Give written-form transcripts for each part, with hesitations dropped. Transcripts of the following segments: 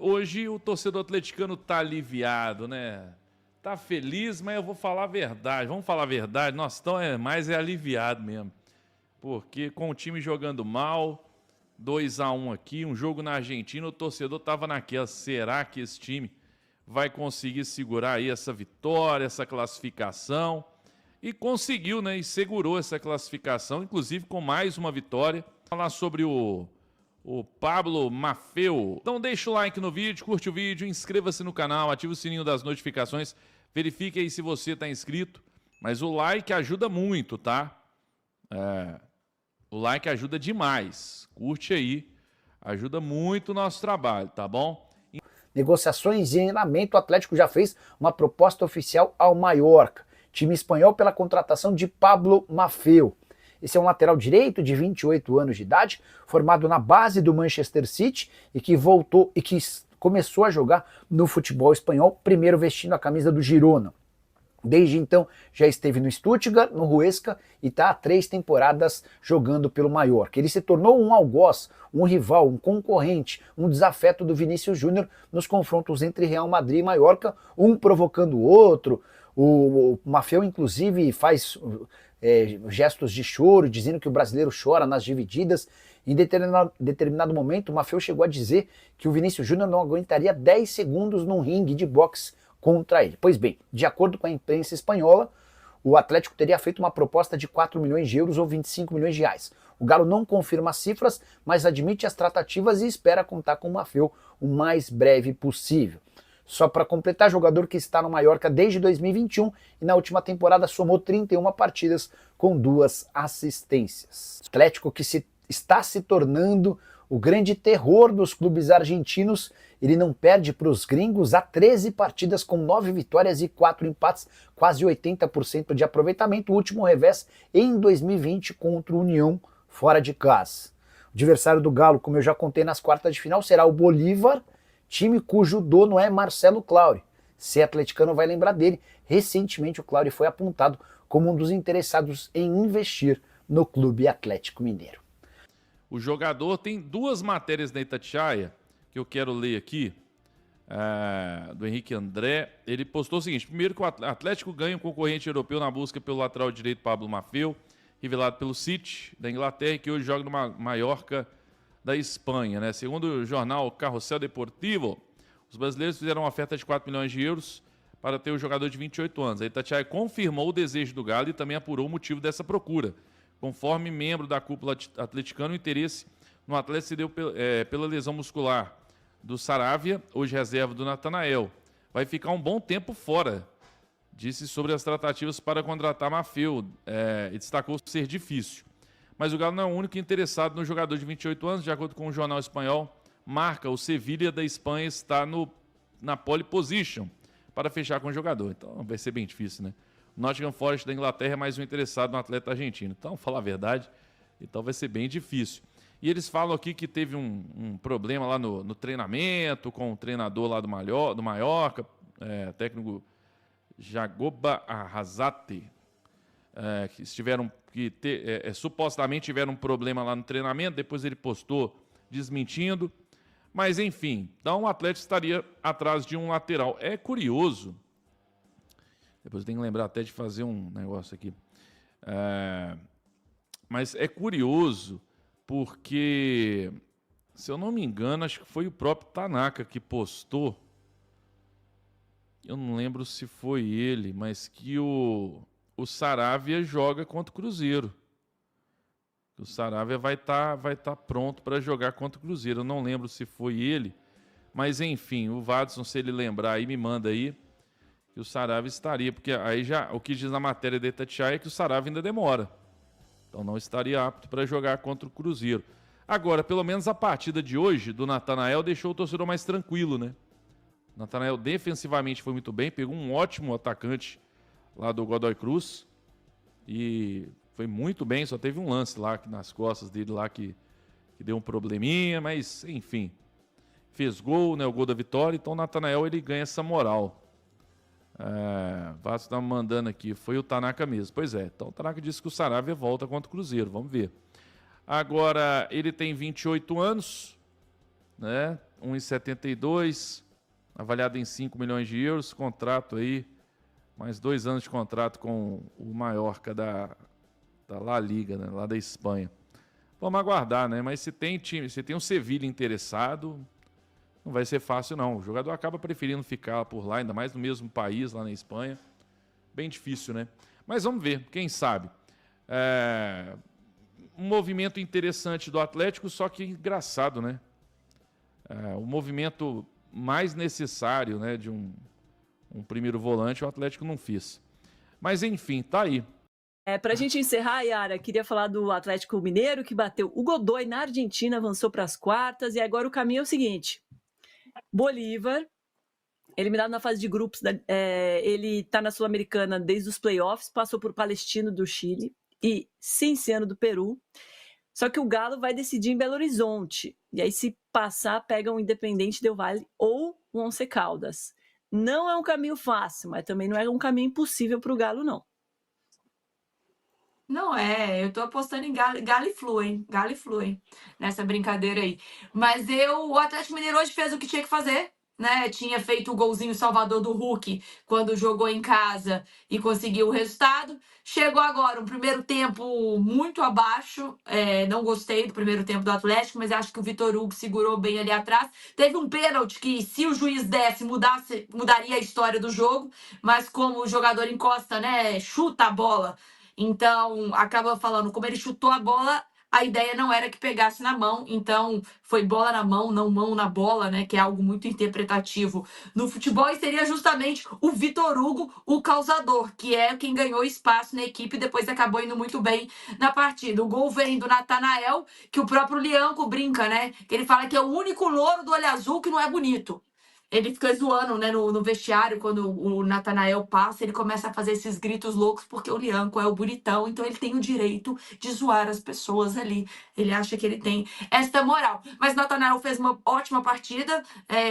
hoje o torcedor atleticano tá aliviado, né? Tá feliz, mas eu vou falar a verdade. Vamos falar a verdade, nós estamos mais aliviado mesmo. Porque com o time jogando mal, 2-1 aqui, um jogo na Argentina, o torcedor tava naquela, será que esse time vai conseguir segurar aí essa vitória, essa classificação? E conseguiu, né? E segurou essa classificação, inclusive com mais uma vitória. Falar sobre o Pablo Maffeo. Então deixa o like no vídeo, curte o vídeo, inscreva-se no canal, ative o sininho das notificações, verifique aí se você está inscrito, mas o like ajuda muito, tá? O like ajuda demais, curte aí, ajuda muito o nosso trabalho, tá bom? Negociações em andamento, o Atlético já fez uma proposta oficial ao Mallorca, time espanhol, pela contratação de Pablo Maffeo. Esse é um lateral direito de 28 anos de idade, formado na base do Manchester City e que começou a jogar no futebol espanhol, primeiro vestindo a camisa do Girona. Desde então já esteve no Stuttgart, no Huesca e está há 3 temporadas jogando pelo Mallorca. Ele se tornou um algoz, um rival, um concorrente, um desafeto do Vinícius Júnior nos confrontos entre Real Madrid e Mallorca, um provocando o outro. O Maffeo inclusive faz gestos de choro, dizendo que o brasileiro chora nas divididas. Em determinado momento, o Maffeo chegou a dizer que o Vinícius Júnior não aguentaria 10 segundos num ringue de boxe contra ele. Pois bem, de acordo com a imprensa espanhola, o Atlético teria feito uma proposta de 4 milhões de euros ou 25 milhões de reais. O Galo não confirma as cifras, mas admite as tratativas e espera contar com o Maffeo o mais breve possível. Só para completar, jogador que está no Mallorca desde 2021 e na última temporada somou 31 partidas com 2 assistências. Atlético que está se tornando o grande terror dos clubes argentinos. Ele não perde para os gringos há 13 partidas com 9 vitórias e 4 empates, quase 80% de aproveitamento. O último revés em 2020 contra o União fora de casa. O adversário do Galo, como eu já contei nas quartas de final, será o Bolívar, time cujo dono é Marcelo Claure. Se atleticano vai lembrar dele, recentemente o Claure foi apontado como um dos interessados em investir no Clube Atlético Mineiro. O jogador tem 2 matérias da Itatiaia que eu quero ler aqui, do Henrique André. Ele postou o seguinte: primeiro, que o Atlético ganha um concorrente europeu na busca pelo lateral direito Pablo Maffeo, revelado pelo City da Inglaterra, que hoje joga no Mallorca da Espanha, né? Segundo o jornal Carrossel Deportivo, os brasileiros fizeram uma oferta de 4 milhões de euros para ter o jogador de 28 anos. A Itatiaia confirmou o desejo do Galo e também apurou o motivo dessa procura. Conforme membro da cúpula atleticana, o interesse no atleta se deu pela lesão muscular do Saravia, hoje reserva do Natanael. Vai ficar um bom tempo fora. Disse sobre as tratativas para contratar Maffeo e destacou ser difícil. Mas o Galo não é o único interessado no jogador de 28 anos. De acordo com o jornal espanhol Marca, o Sevilha da Espanha está na pole position para fechar com o jogador. Então vai ser bem difícil, né? O Nottingham Forest da Inglaterra é mais um interessado no atleta argentino. Então, falar a verdade, então vai ser bem difícil. E eles falam aqui que teve um problema lá no treinamento com o treinador lá do Mallorca, técnico Jagoba Arrasate, supostamente tiveram um problema lá no treinamento. Depois ele postou desmentindo. Mas enfim, então o Atlético estaria atrás de um lateral. É curioso. Depois eu tenho que lembrar até de fazer um negócio aqui. Mas é curioso porque, se eu não me engano, acho que foi o próprio Tanaka que postou. Eu não lembro se foi ele, mas que o Saravia joga contra o Cruzeiro. O Saravia vai tá pronto para jogar contra o Cruzeiro. Eu não lembro se foi ele, mas enfim, o Vadson, se ele lembrar aí, me manda aí, que o Saravia estaria, porque aí já o que diz na matéria da Itatiaia é que o Saravia ainda demora. Então não estaria apto para jogar contra o Cruzeiro. Agora, pelo menos a partida de hoje do Natanael deixou o torcedor mais tranquilo, né? O Natanael defensivamente foi muito bem, pegou um ótimo atacante lá do Godoy Cruz e foi muito bem, só teve um lance lá nas costas dele lá que deu um probleminha, mas enfim, fez gol, né, o gol da vitória. Então o Natanael ele ganha essa moral. Vasco está mandando aqui, foi o Tanaka mesmo. Pois é, então o Tanaka disse que o Saravia volta contra o Cruzeiro, vamos ver. Agora, ele tem 28 anos, né? 1,72, avaliado em 5 milhões de euros, contrato aí, mais 2 anos de contrato com o Mallorca da La Liga, né, lá da Espanha. Vamos aguardar, né? Mas se tem um Sevilha interessado, não vai ser fácil, não. O jogador acaba preferindo ficar por lá, ainda mais no mesmo país, lá na Espanha. Bem difícil, né? Mas vamos ver, quem sabe. Um movimento interessante do Atlético, só que engraçado, né? O movimento mais necessário, né, de um primeiro volante, o Atlético não fez. Mas enfim, tá aí. Para a gente encerrar, Yara, queria falar do Atlético Mineiro, que bateu o Godoy na Argentina, avançou para as quartas, e agora o caminho é o seguinte: Bolívar, eliminado na fase de grupos, ele está na Sul-Americana desde os playoffs, passou por Palestino do Chile e Cienciano do Peru. Só que o Galo vai decidir em Belo Horizonte. E aí, se passar, pega um Independente Del Valle ou um Once Caldas. Não é um caminho fácil, mas também não é um caminho impossível para o Galo, não. Não é, eu tô apostando em Galo e Flu, hein? Galo e Flu, hein? Nessa brincadeira aí. Mas o Atlético Mineiro hoje fez o que tinha que fazer, né? Tinha feito o golzinho Salvador do Hulk quando jogou em casa e conseguiu o resultado. Chegou agora um primeiro tempo muito abaixo. Não gostei do primeiro tempo do Atlético, mas acho que o Vitor Hugo segurou bem ali atrás. Teve um pênalti que, se o juiz desse, mudaria a história do jogo. Mas como o jogador encosta, né? Chuta a bola. Então, acaba falando, como ele chutou a bola, a ideia não era que pegasse na mão. Então, foi bola na mão, não mão na bola, né? Que é algo muito interpretativo no futebol. E seria justamente o Vitor Hugo, o causador, que é quem ganhou espaço na equipe e depois acabou indo muito bem na partida. O gol vem do Natanael, que o próprio Lianco brinca, né? Que ele fala que é o único louro do olho azul que não é bonito. Ele fica zoando, né, no vestiário, quando o Natanael passa, ele começa a fazer esses gritos loucos, porque o Lianco é o bonitão, então ele tem o direito de zoar as pessoas ali. Ele acha que ele tem esta moral. Mas o Natanael fez uma ótima partida,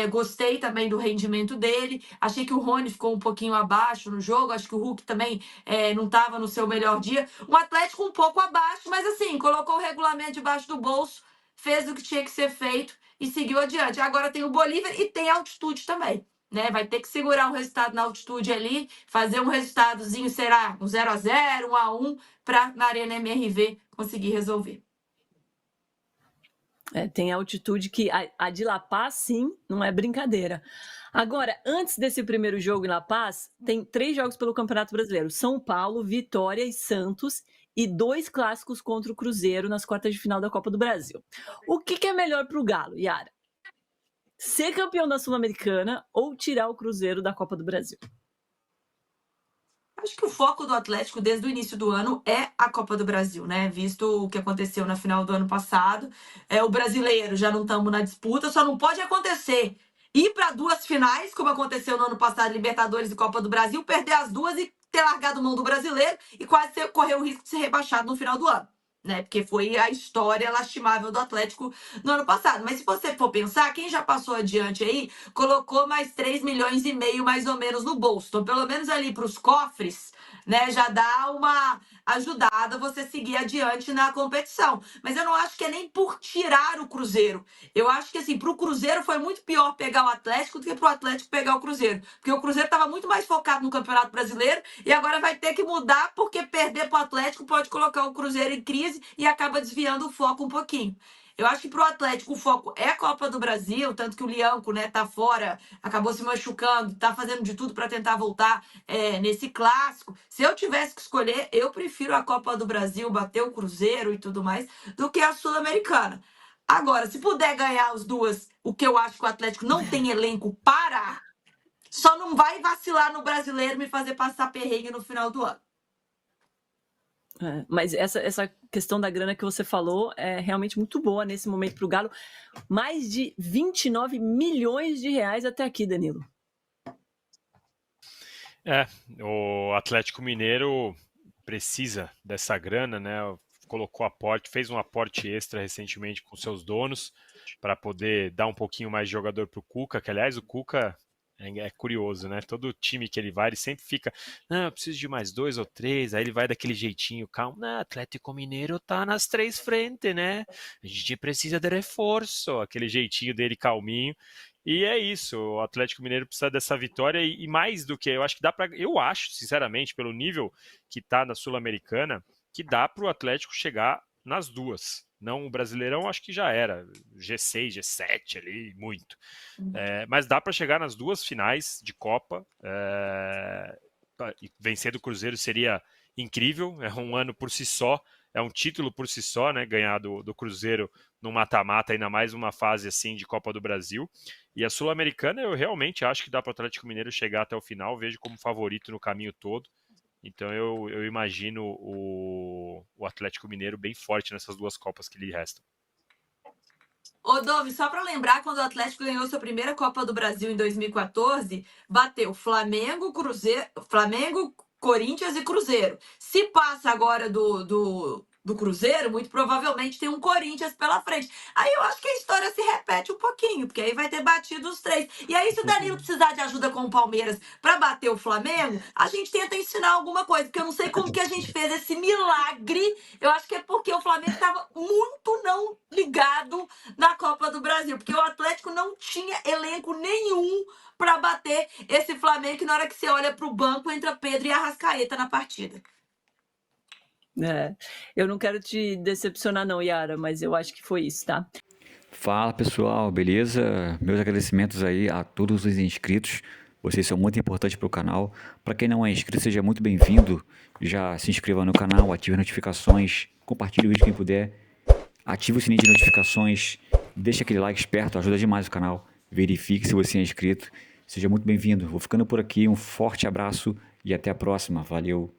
gostei também do rendimento dele. Achei que o Rony ficou um pouquinho abaixo no jogo, acho que o Hulk também não estava no seu melhor dia. O Atlético um pouco abaixo, mas assim, colocou o regulamento debaixo do bolso, fez o que tinha que ser feito e seguiu adiante. Agora tem o Bolívar e tem a altitude também, né? Vai ter que segurar o resultado na altitude ali, fazer um resultadozinho, será um 0-0, 1-1, para na Arena MRV conseguir resolver. Tem a altitude que a de La Paz, sim, não é brincadeira. Agora, antes desse primeiro jogo em La Paz, tem 3 jogos pelo Campeonato Brasileiro: São Paulo, Vitória e Santos, e 2 clássicos contra o Cruzeiro nas quartas de final da Copa do Brasil. O que é melhor para o Galo, Yara? Ser campeão da Sul-Americana ou tirar o Cruzeiro da Copa do Brasil? Acho que o foco do Atlético desde o início do ano é a Copa do Brasil, né? Visto o que aconteceu na final do ano passado. O brasileiro, já não estamos na disputa, só não pode acontecer ir para 2 finais, como aconteceu no ano passado, Libertadores e Copa do Brasil, perder as 2 e ter largado mão do brasileiro e quase correr o risco de ser rebaixado no final do ano. Né? Porque foi a história lastimável do Atlético no ano passado. Mas se você for pensar, quem já passou adiante aí, colocou mais 3,5 milhões mais ou menos no bolso. Então, pelo menos ali para os cofres, né, já dá uma ajudada você seguir adiante na competição. Mas eu não acho que é nem por tirar o Cruzeiro. Eu acho que, assim, para o Cruzeiro foi muito pior pegar o Atlético do que para o Atlético pegar o Cruzeiro. Porque o Cruzeiro estava muito mais focado no Campeonato Brasileiro e agora vai ter que mudar, porque perder para o Atlético pode colocar o Cruzeiro em crise e acaba desviando o foco um pouquinho. Eu acho que pro Atlético o foco é a Copa do Brasil, tanto que o Lianco, né, tá fora, acabou se machucando, tá fazendo de tudo para tentar voltar nesse clássico. Se eu tivesse que escolher, eu prefiro a Copa do Brasil, bater o Cruzeiro e tudo mais, do que a Sul-Americana. Agora, se puder ganhar as duas, o que eu acho que o Atlético não tem elenco para, só não vai vacilar no Brasileiro e me fazer passar perrengue no final do ano. Mas essa questão da grana que você falou é realmente muito boa nesse momento para o Galo. Mais de 29 milhões de reais até aqui, Danilo. O Atlético Mineiro precisa dessa grana, né? Colocou aporte, fez um aporte extra recentemente com seus donos para poder dar um pouquinho mais de jogador para o Cuca, que aliás o Cuca É curioso, né? Todo time que ele vai, ele sempre fica, não, eu preciso de mais 2 ou 3, aí ele vai daquele jeitinho calmo, não, Atlético Mineiro tá nas 3 frentes, né? A gente precisa de reforço, aquele jeitinho dele calminho. E é isso, o Atlético Mineiro precisa dessa vitória e mais do que, eu acho, sinceramente, pelo nível que tá na Sul-Americana, que dá pro Atlético chegar nas duas. Não, o Brasileirão acho que já era, G6, G7 ali, muito. Mas dá para chegar nas duas finais de Copa. Vencer do Cruzeiro seria incrível, é um ano por si só, é um título por si só, né? Ganhar do Cruzeiro no mata-mata, ainda mais uma fase assim de Copa do Brasil. E a Sul-Americana eu realmente acho que dá para o Atlético Mineiro chegar até o final, vejo como favorito no caminho todo. Então eu imagino o Atlético Mineiro bem forte nessas duas Copas que lhe restam. Ô, Domi, só para lembrar, quando o Atlético ganhou sua primeira Copa do Brasil em 2014, bateu Flamengo, Corinthians e Cruzeiro. Se passa agora do Cruzeiro, muito provavelmente tem um Corinthians pela frente. Aí eu acho que a história se repete um pouquinho, porque aí vai ter batido os 3. E aí, se o Danilo precisar de ajuda com o Palmeiras para bater o Flamengo, a gente tenta ensinar alguma coisa, porque eu não sei como que a gente fez esse milagre. Eu acho que é porque o Flamengo estava muito não ligado na Copa do Brasil, porque o Atlético não tinha elenco nenhum para bater esse Flamengo, que na hora que você olha para o banco, entra Pedro e Arrascaeta na partida. Eu não quero te decepcionar não, Yara, mas eu acho que foi isso, tá? Fala pessoal, beleza? Meus agradecimentos aí a todos os inscritos. Vocês são muito importantes para o canal. Para quem não é inscrito, seja muito bem-vindo. Já se inscreva no canal, ative as notificações, compartilhe o vídeo quem puder, ative o sininho de notificações, deixa aquele like esperto, ajuda demais o canal. Verifique se você é inscrito. Seja muito bem-vindo. Vou ficando por aqui, um forte abraço e até a próxima. Valeu!